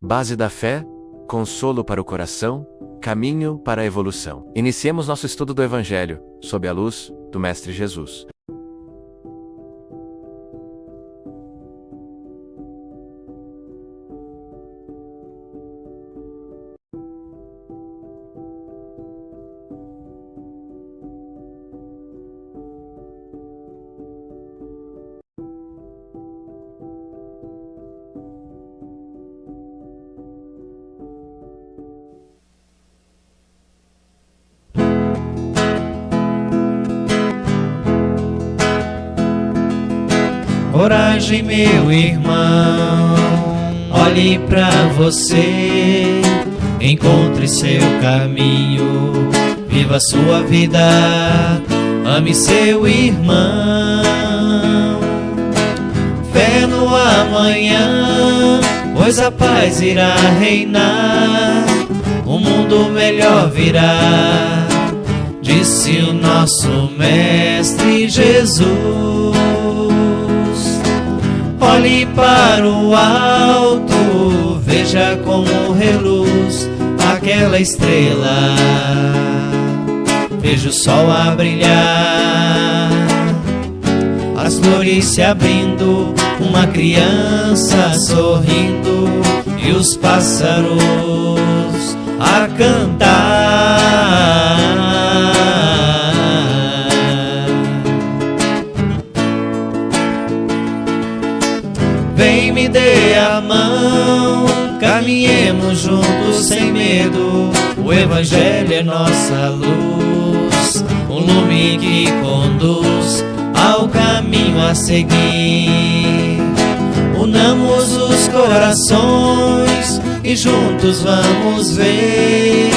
Base da fé, consolo para o coração, caminho para a evolução. Iniciemos nosso estudo do Evangelho, sob a luz do Mestre Jesus. Coragem, meu irmão, olhe pra você, encontre seu caminho, viva sua vida, ame seu irmão. Fé no amanhã, pois a paz irá reinar, um mundo melhor virá, disse o nosso Mestre Jesus. Olhe para o alto, veja como reluz aquela estrela, veja o sol a brilhar, as flores se abrindo, uma criança sorrindo e os pássaros a cantar. Vem, me dê a mão, caminhemos juntos sem medo. O Evangelho é nossa luz, um lume que conduz ao caminho a seguir. Unamos os corações e juntos vamos ver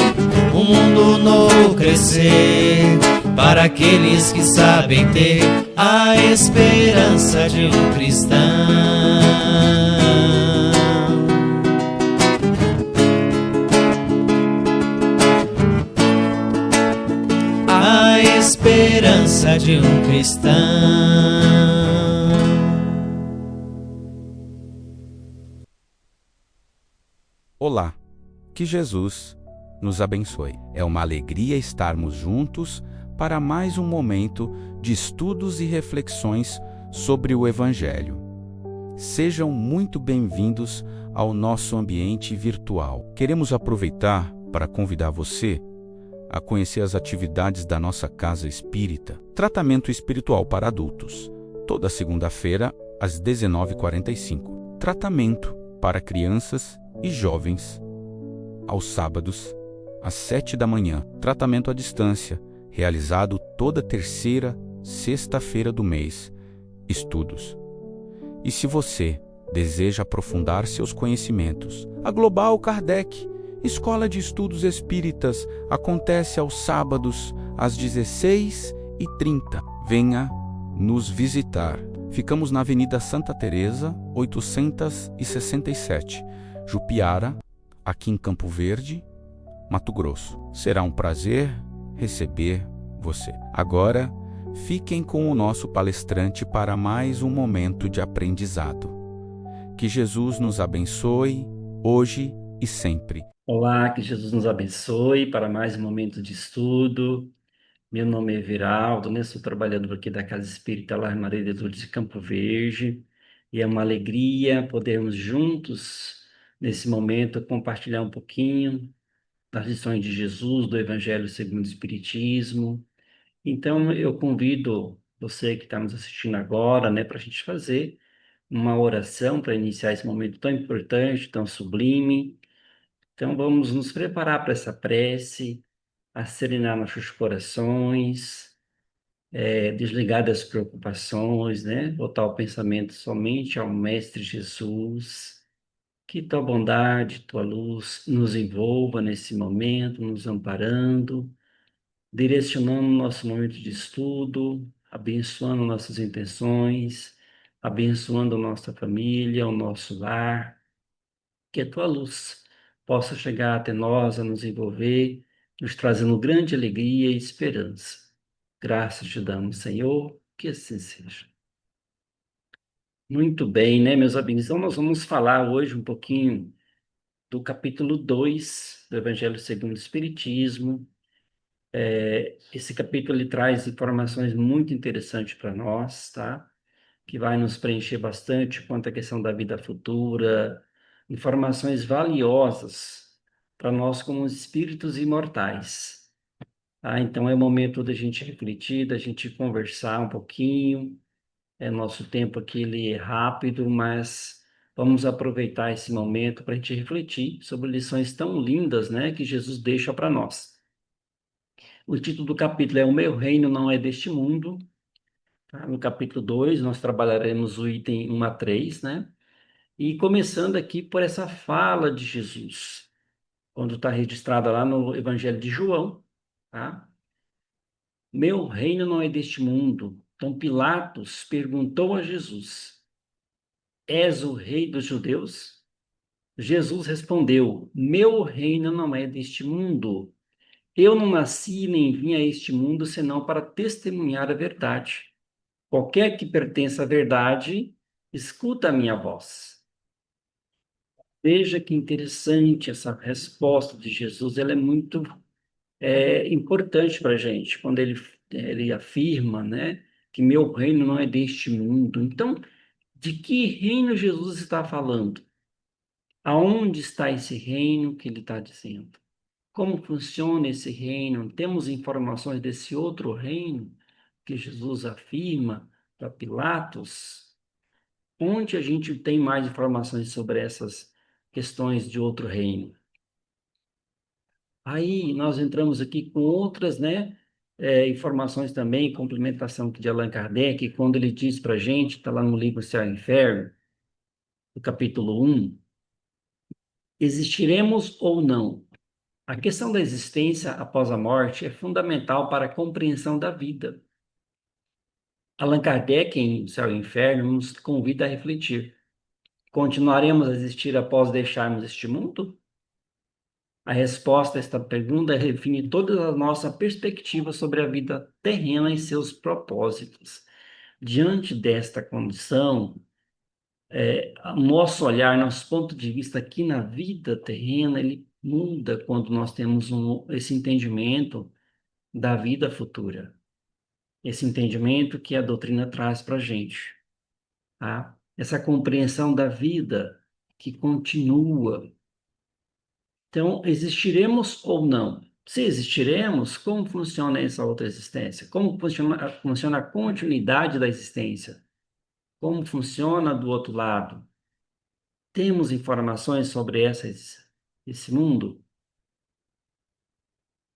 um mundo novo crescer, para aqueles que sabem ter a esperança de um cristão. A esperança de um cristão. Olá, que Jesus nos abençoe. É uma alegria estarmos juntos para mais um momento de estudos e reflexões sobre o Evangelho. Sejam muito bem-vindos ao nosso ambiente virtual. Queremos aproveitar para convidar você a conhecer as atividades da nossa Casa Espírita, Tratamento Espiritual para Adultos, toda segunda-feira às 19h45. Tratamento para crianças e jovens, aos sábados, às 7h, tratamento à distância, realizado toda terceira, sexta-feira do mês, estudos. E se você deseja aprofundar seus conhecimentos, a Global Kardec, Escola de Estudos Espíritas, acontece aos sábados, às 16h30. Venha nos visitar. Ficamos na Avenida Santa Teresa, 867, Jupiara, aqui em Campo Verde, Mato Grosso. Será um prazer receber você. Agora, fiquem com o nosso palestrante para mais um momento de aprendizado. Que Jesus nos abençoe, hoje e sempre. Olá, que Jesus nos abençoe para mais um momento de estudo. Meu nome é Everaldo, né? Sou trabalhador aqui da Casa Espírita Lar Maria de Lourdes de Campo Verde. E é uma alegria podermos juntos, nesse momento, compartilhar um pouquinho das lições de Jesus, do Evangelho segundo o Espiritismo. Então, eu convido você que está nos assistindo agora, né, para a gente fazer uma oração para iniciar esse momento tão importante, tão sublime. Então, vamos nos preparar para essa prece, a serenar nossos corações, desligar das preocupações, né? Voltar o pensamento somente ao Mestre Jesus. Que tua bondade, tua luz nos envolva nesse momento, nos amparando, direcionando o nosso momento de estudo, abençoando nossas intenções, abençoando a nossa família, o nosso lar. Que a tua luz possa chegar até nós, a nos envolver, nos trazendo grande alegria e esperança. Graças te damos, Senhor, que assim seja. Muito bem, né, meus amigos? Então, nós vamos falar hoje um pouquinho do capítulo 2 do Evangelho segundo o Espiritismo. Esse capítulo ele traz informações muito interessantes para nós, tá? Que vai nos preencher bastante quanto à questão da vida futura, informações valiosas para nós como espíritos imortais. Tá? Então é o momento da gente refletir, da gente conversar um pouquinho. Nosso tempo aqui ele é rápido, mas vamos aproveitar esse momento para a gente refletir sobre lições tão lindas, né, que Jesus deixa para nós. O título do capítulo é O Meu Reino Não É Deste Mundo. Tá? No capítulo 2 nós trabalharemos o item 1 a 3, né? E começando aqui por essa fala de Jesus, quando está registrada lá no Evangelho de João, tá? Meu reino não é deste mundo. Então Pilatos perguntou a Jesus: És o rei dos judeus? Jesus respondeu: Meu reino não é deste mundo. Eu não nasci nem vim a este mundo senão para testemunhar a verdade. Qualquer que pertença à verdade, escuta a minha voz. Veja que interessante essa resposta de Jesus, ela é muito importante para a gente, quando ele afirma, né, que meu reino não é deste mundo. Então, de que reino Jesus está falando? Aonde está esse reino que ele está dizendo? Como funciona esse reino? Temos informações desse outro reino que Jesus afirma para Pilatos? Onde a gente tem mais informações sobre essas questões de outro reino? Aí nós entramos aqui com outras, né, informações também, complementação de Allan Kardec, quando ele diz para a gente, está lá no livro Céu e Inferno, no capítulo 1, existiremos ou não? A questão da existência após a morte é fundamental para a compreensão da vida. Allan Kardec, em Céu e Inferno, nos convida a refletir. Continuaremos a existir após deixarmos este mundo? A resposta a esta pergunta define toda a nossa perspectiva sobre a vida terrena e seus propósitos. Diante desta condição, o nosso olhar, nosso ponto de vista aqui na vida terrena, ele muda quando nós temos esse entendimento da vida futura. Esse entendimento que a doutrina traz para a gente, tá? Essa compreensão da vida que continua. Então, existiremos ou não? Se existiremos, como funciona essa outra existência? Como funciona a continuidade da existência? Como funciona do outro lado? Temos informações sobre esse mundo?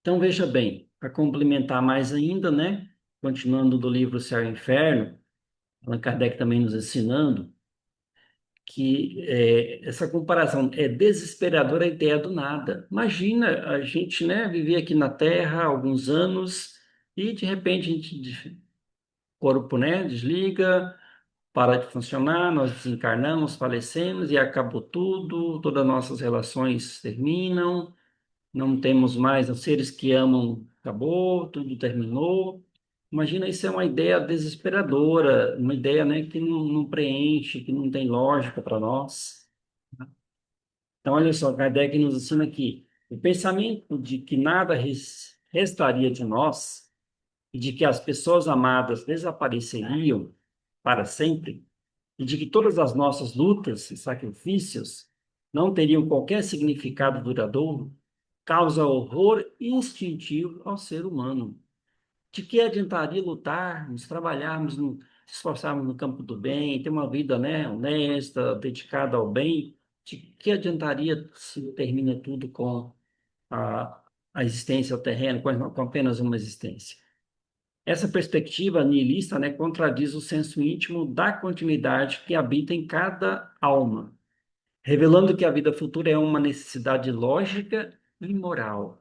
Então, veja bem, para complementar mais ainda, né? Continuando do livro Céu e Inferno, Allan Kardec também nos ensinando que essa comparação é desesperadora a ideia do nada. Imagina a gente, né, viver aqui na Terra há alguns anos e de repente o corpo, né, desliga, para de funcionar, nós desencarnamos, falecemos e acabou tudo, todas as nossas relações terminam, não temos mais os seres que amam, acabou, tudo terminou. Imagina, isso é uma ideia desesperadora, uma ideia, né, que não preenche, que não tem lógica para nós. Então, olha só, Kardec nos ensina aqui, o pensamento de que nada restaria de nós e de que as pessoas amadas desapareceriam para sempre e de que todas as nossas lutas e sacrifícios não teriam qualquer significado duradouro, causa horror instintivo ao ser humano. De que adiantaria lutarmos, trabalharmos, se esforçarmos no campo do bem, ter uma vida, né, honesta, dedicada ao bem? De que adiantaria se termina tudo com a existência terrena, com apenas uma existência? Essa perspectiva nihilista, né, contradiz o senso íntimo da continuidade que habita em cada alma, revelando que a vida futura é uma necessidade lógica e moral.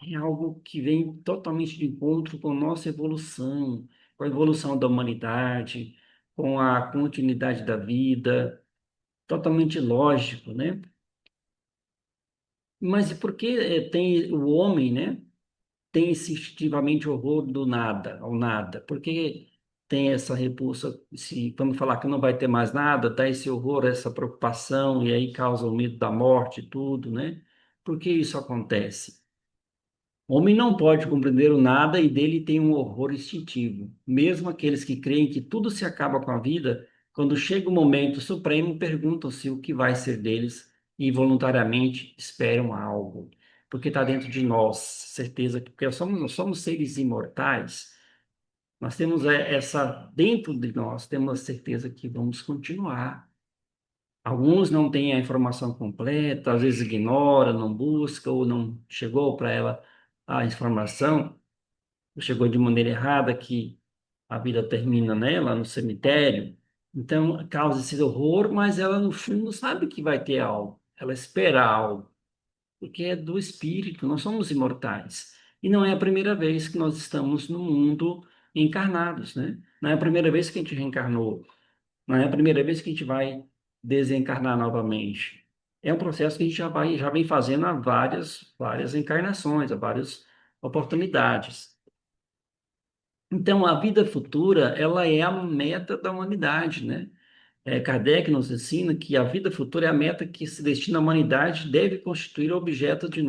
É algo que vem totalmente de encontro com a nossa evolução, com a evolução da humanidade, com a continuidade da vida, totalmente lógico, né? Mas e por que tem o homem, né? Tem esse instintivamente horror do nada, ao nada? Porque tem essa repulsa, se vamos falar que não vai ter mais nada, dá esse horror, essa preocupação, e aí causa o medo da morte e tudo, né? Por que isso acontece? O homem não pode compreender o nada e dele tem um horror instintivo. Mesmo aqueles que creem que tudo se acaba com a vida, quando chega o momento supremo, perguntam-se o que vai ser deles e involuntariamente esperam algo. Porque está dentro de nós, certeza, porque nós somos seres imortais, nós temos dentro de nós, temos a certeza que vamos continuar. Alguns não têm a informação completa, às vezes ignora, não busca ou não chegou para ela a informação, ou chegou de maneira errada que a vida termina nela no cemitério. Então causa esse horror, mas ela no fundo sabe que vai ter algo. Ela espera algo, porque é do espírito, nós somos imortais. E não é a primeira vez que nós estamos no mundo encarnados, né? Não é a primeira vez que a gente reencarnou. Não é a primeira vez que a gente vai desencarnar novamente. É um processo que a gente já vem fazendo há várias encarnações, há várias oportunidades. Então, a vida futura, ela é a meta da humanidade, né? Kardec nos ensina que a vida futura é a meta que se destina à humanidade e deve constituir objeto de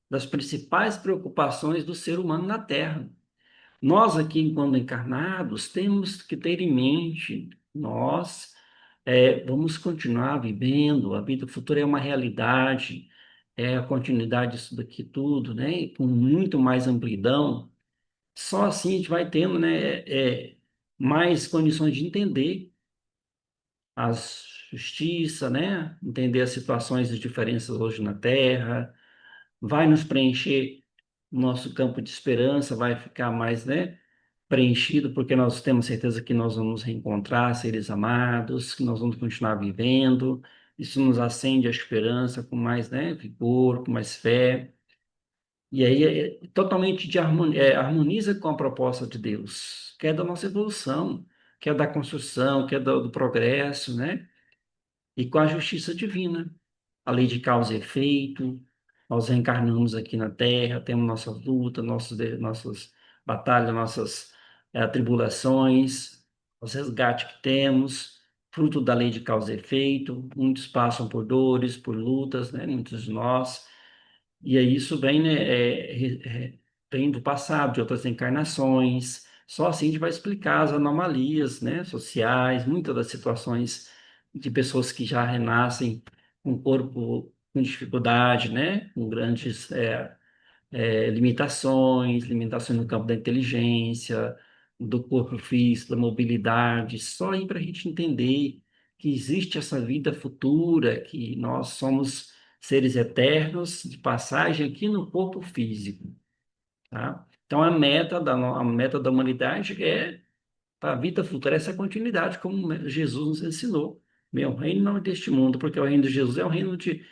das principais preocupações do ser humano na Terra. Nós aqui, enquanto encarnados, temos que ter em mente, nós vamos continuar vivendo, a vida futura é uma realidade, é a continuidade disso daqui tudo, né? E com muito mais amplidão. Só assim a gente vai tendo, né, mais condições de entender a justiça, né? Entender as situações de diferenças hoje na Terra, vai nos preencher nosso campo de esperança, vai ficar mais, né, preenchido, porque nós temos certeza que nós vamos reencontrar seres amados, que nós vamos continuar vivendo. Isso nos acende a esperança com mais, né, vigor, com mais fé. E aí totalmente harmoniza com a proposta de Deus, que é da nossa evolução, que é da construção, que é do progresso, né? E com a justiça divina, a lei de causa e efeito. Nós reencarnamos aqui na Terra, temos nossa luta, nossas batalhas, nossas tribulações, os resgates que temos, fruto da lei de causa e efeito. Muitos passam por dores, por lutas, né? Muitos de nós. E aí isso vem, né, vem do passado, de outras encarnações. Só assim a gente vai explicar as anomalias, né, sociais, muitas das situações de pessoas que já renascem com o corpo com dificuldade, né, com grandes limitações no campo da inteligência, do corpo físico, da mobilidade, só aí para a gente entender que existe essa vida futura, que nós somos seres eternos de passagem aqui no corpo físico, tá? Então a meta da humanidade é para a vida futura essa continuidade, como Jesus nos ensinou. Meu reino não é deste mundo, porque o reino de Jesus é um reino de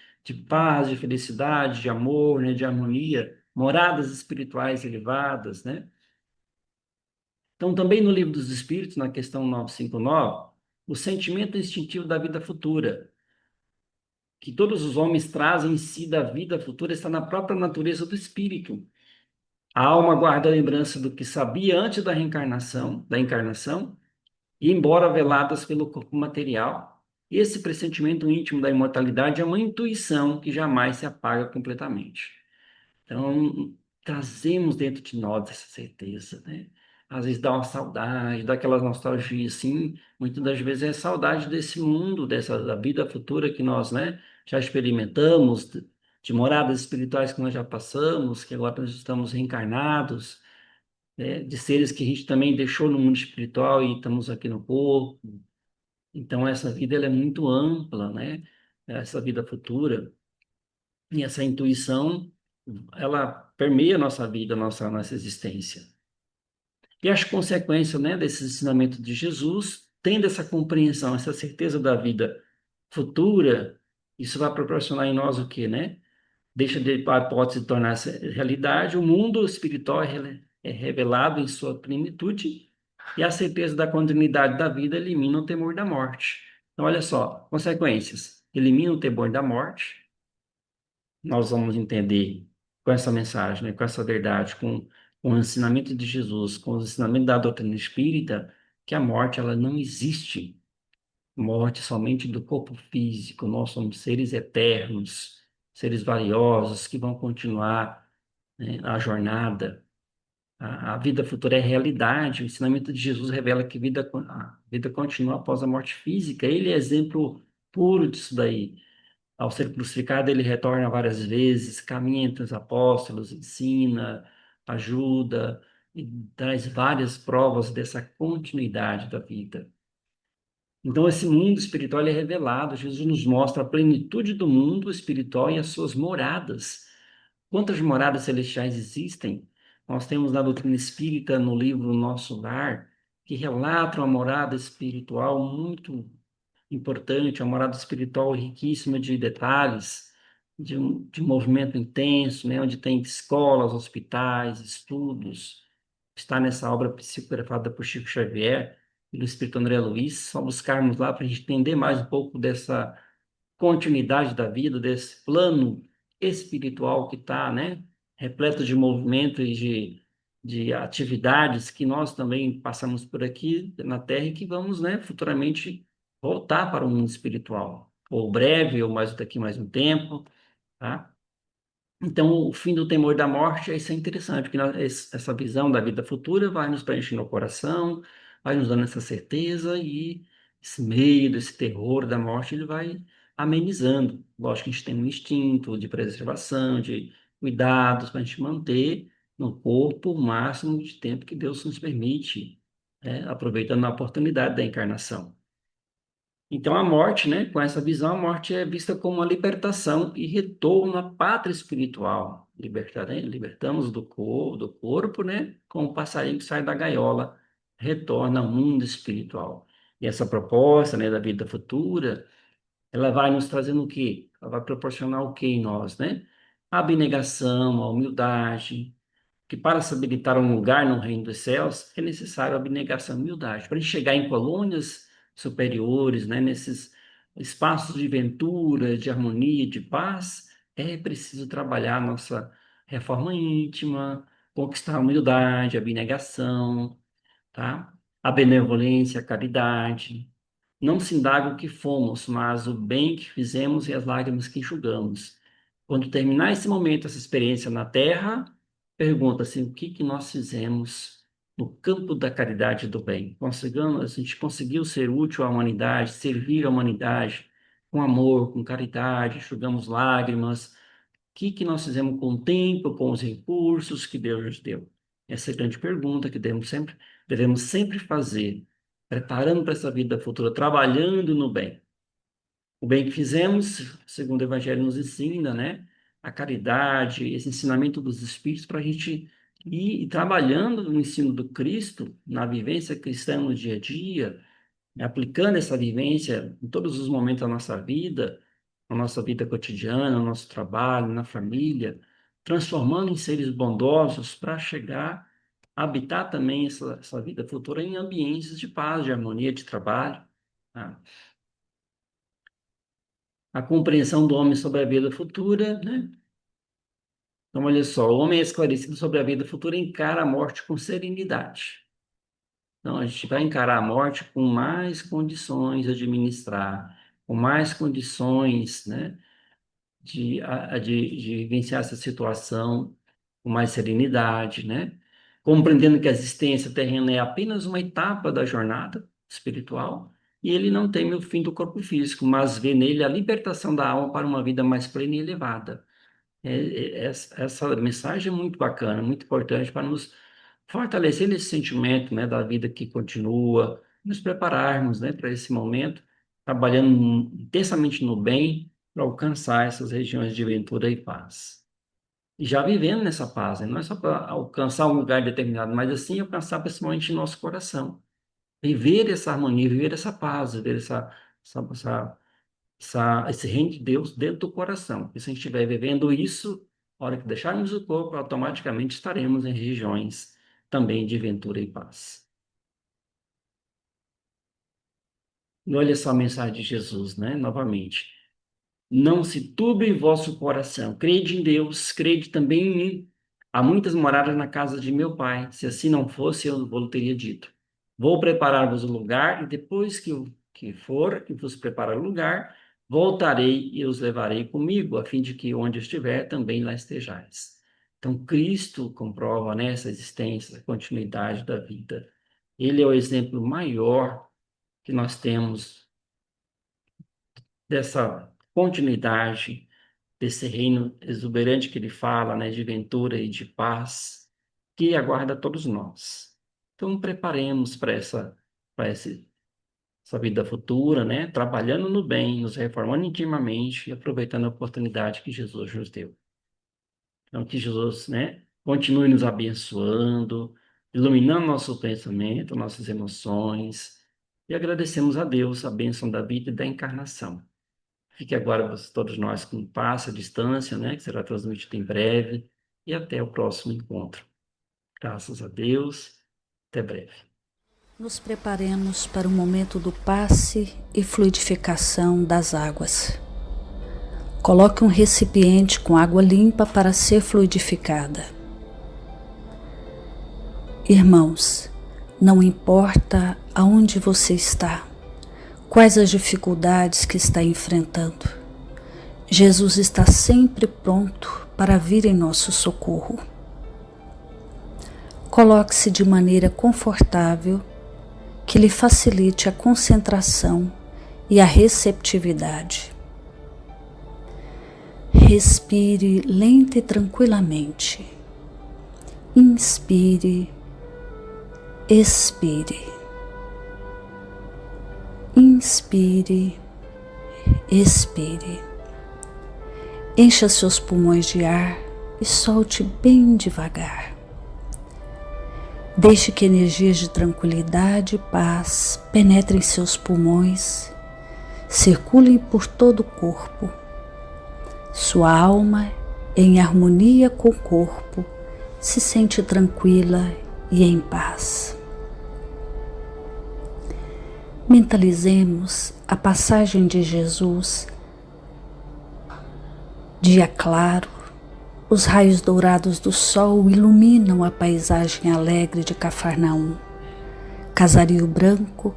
paz, de felicidade, de amor, né, de harmonia, moradas espirituais elevadas, né? Então, também no Livro dos Espíritos, na questão 959, o sentimento instintivo da vida futura, que todos os homens trazem em si da vida futura, está na própria natureza do espírito. A alma guarda a lembrança do que sabia antes da encarnação, e embora veladas pelo corpo material, esse pressentimento íntimo da imortalidade é uma intuição que jamais se apaga completamente. Então, trazemos dentro de nós essa certeza, né? Às vezes dá uma saudade, dá aquela nostalgia, assim, muitas das vezes é saudade desse mundo, da vida futura que nós, né, já experimentamos, de moradas espirituais que nós já passamos, que agora nós estamos reencarnados, né, de seres que a gente também deixou no mundo espiritual e estamos aqui no corpo. Então, essa vida ela é muito ampla, né? Essa vida futura. E essa intuição, ela permeia a nossa vida, nossa existência. E as consequências, né, desse ensinamento de Jesus, tendo essa compreensão, essa certeza da vida futura, isso vai proporcionar em nós o quê, né? Deixa a hipótese tornar-se realidade, o mundo espiritual é revelado em sua plenitude e a certeza da continuidade da vida elimina o temor da morte. Então, olha só, consequências. Elimina o temor da morte. Nós vamos entender com essa mensagem, né, com essa verdade, com com o ensinamento de Jesus, com os ensinamentos da doutrina espírita, que a morte ela não existe. Morte somente do corpo físico. Nós somos seres eternos, seres valiosos que vão continuar, né, a jornada. A vida futura é realidade. O ensinamento de Jesus revela que a vida continua após a morte física. Ele é exemplo puro disso daí. Ao ser crucificado, ele retorna várias vezes, caminha entre os apóstolos, ensina, ajuda e traz várias provas dessa continuidade da vida. Então, esse mundo espiritual ele é revelado. Jesus nos mostra a plenitude do mundo espiritual e as suas moradas. Quantas moradas celestiais existem? Nós temos na doutrina espírita, no livro Nosso Lar, que relata uma morada espiritual muito importante, uma morada espiritual riquíssima de detalhes, de um movimento intenso, né, onde tem escolas, hospitais, estudos. Está nessa obra psicografada por Chico Xavier e do Espírito André Luiz, só buscarmos lá para a gente entender mais um pouco dessa continuidade da vida, desse plano espiritual que está, né, repleto de movimento e de atividades que nós também passamos por aqui na Terra e que vamos, né, futuramente voltar para o mundo espiritual, ou breve, ou mais daqui mais um tempo, tá? Então, o fim do temor da morte, isso é interessante, porque essa visão da vida futura vai nos preenchendo o coração, vai nos dando essa certeza e esse medo, esse terror da morte, ele vai amenizando. Lógico que a gente tem um instinto de preservação, de cuidados para a gente manter no corpo o máximo de tempo que Deus nos permite, né, aproveitando a oportunidade da encarnação. Então, a morte, né, com essa visão, a morte é vista como uma libertação e retorno à pátria espiritual. Libertamos do corpo, né, como o passarinho que sai da gaiola, retorna ao mundo espiritual. E essa proposta, né, da vida futura, ela vai nos trazendo o quê? Ela vai proporcionar o quê em nós, né? A abnegação, a humildade, que para se habilitar um lugar no reino dos céus é necessário abnegação e humildade. Para a gente chegar em colônias superiores, né, nesses espaços de ventura, de harmonia, de paz, é preciso trabalhar a nossa reforma íntima, conquistar a humildade, a abnegação, tá? A benevolência, a caridade. Não se indaga o que fomos, mas o bem que fizemos e as lágrimas que enxugamos. Quando terminar esse momento, essa experiência na Terra, pergunta-se o que que nós fizemos no campo da caridade e do bem. A gente conseguiu ser útil à humanidade, servir à humanidade com amor, com caridade, enxugamos lágrimas. O que que nós fizemos com o tempo, com os recursos que Deus nos deu? Essa é a grande pergunta que devemos sempre fazer, preparando para essa vida futura, trabalhando no bem. O bem que fizemos, segundo o Evangelho nos ensina, né? A caridade, esse ensinamento dos Espíritos para a gente ir trabalhando no ensino do Cristo, na vivência cristã no dia a dia, aplicando essa vivência em todos os momentos da nossa vida, na nossa vida cotidiana, no nosso trabalho, na família, transformando em seres bondosos para chegar a habitar também essa vida futura em ambientes de paz, de harmonia, de trabalho. Tá? A compreensão do homem sobre a vida futura, né? Então, olha só, o homem é esclarecido sobre a vida futura e encara a morte com serenidade. Então, a gente vai encarar a morte com mais condições de administrar, com mais condições, né, de vivenciar essa situação com mais serenidade, né? Compreendendo que a existência terrena é apenas uma etapa da jornada espiritual e ele não teme o fim do corpo físico, mas vê nele a libertação da alma para uma vida mais plena e elevada. Essa mensagem é muito bacana, muito importante para nos fortalecer nesse sentimento, né, da vida que continua, nos prepararmos, né, para esse momento, trabalhando intensamente no bem para alcançar essas regiões de ventura e paz. E já vivendo nessa paz, né? Não é só para alcançar um lugar determinado, mas assim alcançar principalmente em nosso coração. Viver essa harmonia, viver essa paz, viver esse reino de Deus dentro do coração. E se a gente estiver vivendo isso, na hora que deixarmos o corpo, automaticamente estaremos em regiões também de ventura e paz. E olha só a mensagem de Jesus, né? Novamente. Não se turbe em vosso coração. Crede em Deus, crede também em mim. há muitas moradas na casa de meu pai. Se assim não fosse, eu vou teria dito. Vou preparar-vos o lugar, e depois que for e vos preparar o lugar, voltarei e os levarei comigo, a fim de que onde eu estiver, também lá estejais. Então, Cristo comprova, né, essa existência, a continuidade da vida. Ele é o exemplo maior que nós temos dessa continuidade, desse reino exuberante que ele fala, né, de ventura e de paz, que aguarda todos nós. Então, preparemos para essa vida futura, né, trabalhando no bem, nos reformando intimamente e aproveitando a oportunidade que Jesus nos deu. Então, que Jesus, né, continue nos abençoando, iluminando nosso pensamento, nossas emoções, e agradecemos a Deus a bênção da vida e da encarnação. Fique agora todos nós com paz, a distância, né, que será transmitido em breve, e até o próximo encontro. Graças a Deus, até breve. Nos preparemos para o momento do passe e fluidificação das águas. Coloque um recipiente com água limpa para ser fluidificada. Irmãos, não importa aonde você está, quais as dificuldades que está enfrentando, Jesus está sempre pronto para vir em nosso socorro. Coloque-se de maneira confortável, que lhe facilite a concentração e a receptividade. Respire lenta e tranquilamente. Inspire, expire. Inspire, expire. Encha seus pulmões de ar e solte bem devagar. Deixe que energias de tranquilidade e paz penetrem seus pulmões, circulem por todo o corpo. Sua alma, em harmonia com o corpo, se sente tranquila e em paz. Mentalizemos a passagem de Jesus, dia claro. Os raios dourados do sol iluminam a paisagem alegre de Cafarnaum. Casario branco,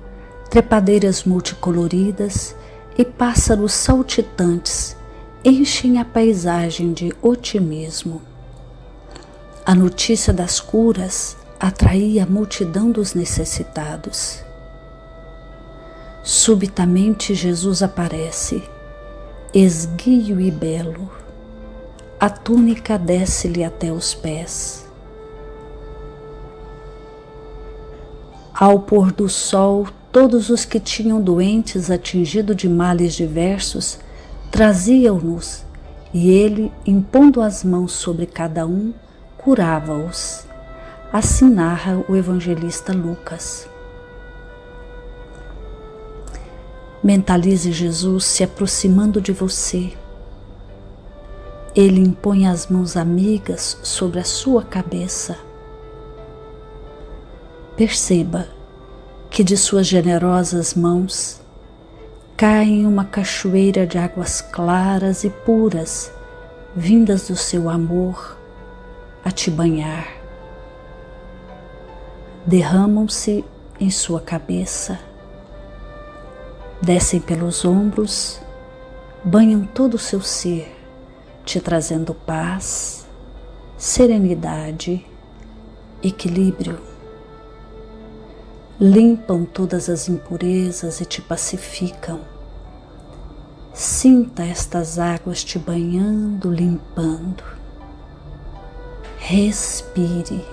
trepadeiras multicoloridas e pássaros saltitantes enchem a paisagem de otimismo. A notícia das curas atraía a multidão dos necessitados. Subitamente Jesus aparece, esguio e belo. A túnica desce-lhe até os pés. Ao pôr do sol, todos os que tinham doentes atingidos de males diversos traziam-nos, e ele, impondo as mãos sobre cada um, curava-os. Assim narra o evangelista Lucas. Mentalize Jesus se aproximando de você. Ele impõe as mãos amigas sobre a sua cabeça. Perceba que de suas generosas mãos cai uma cachoeira de águas claras e puras, vindas do seu amor a te banhar. Derramam-se em sua cabeça, descem pelos ombros, banham todo o seu ser, te trazendo paz, serenidade, equilíbrio. Limpam todas as impurezas e te pacificam. Sinta estas águas te banhando, limpando. Respire.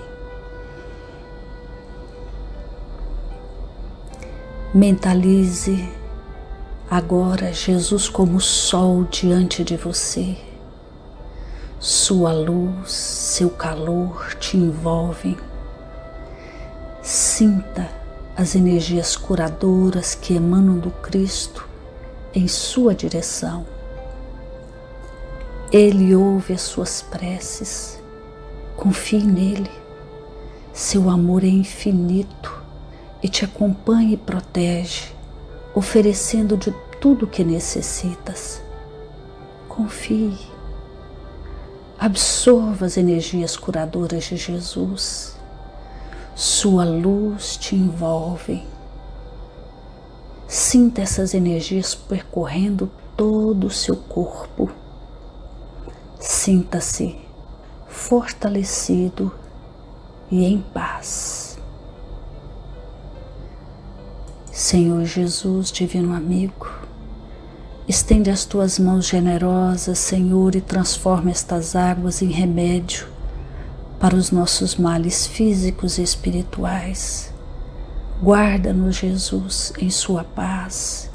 Mentalize agora Jesus como sol diante de você. Sua luz, seu calor te envolvem. Sinta as energias curadoras que emanam do Cristo em sua direção. Ele ouve as suas preces. Confie nele. Seu amor é infinito e te acompanha e protege, oferecendo de tudo o que necessitas. Confie. Absorva as energias curadoras de Jesus. Sua luz te envolve. Sinta essas energias percorrendo todo o seu corpo. Sinta-se fortalecido e em paz. Senhor Jesus, divino amigo, estende as tuas mãos generosas, Senhor, e transforma estas águas em remédio para os nossos males físicos e espirituais. Guarda-nos, Jesus, em sua paz.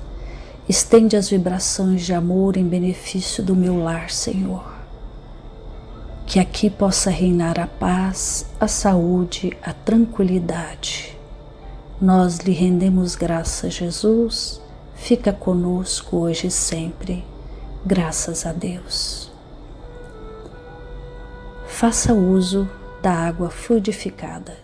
Estende as vibrações de amor em benefício do meu lar, Senhor. Que aqui possa reinar a paz, a saúde, a tranquilidade. Nós lhe rendemos graças, Jesus. Fica conosco hoje e sempre. Graças a Deus. Faça uso da água fluidificada.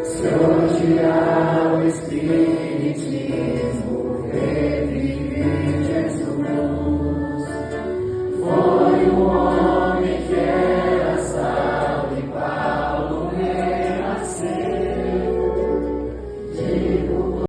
Se hoje há o Espiritismo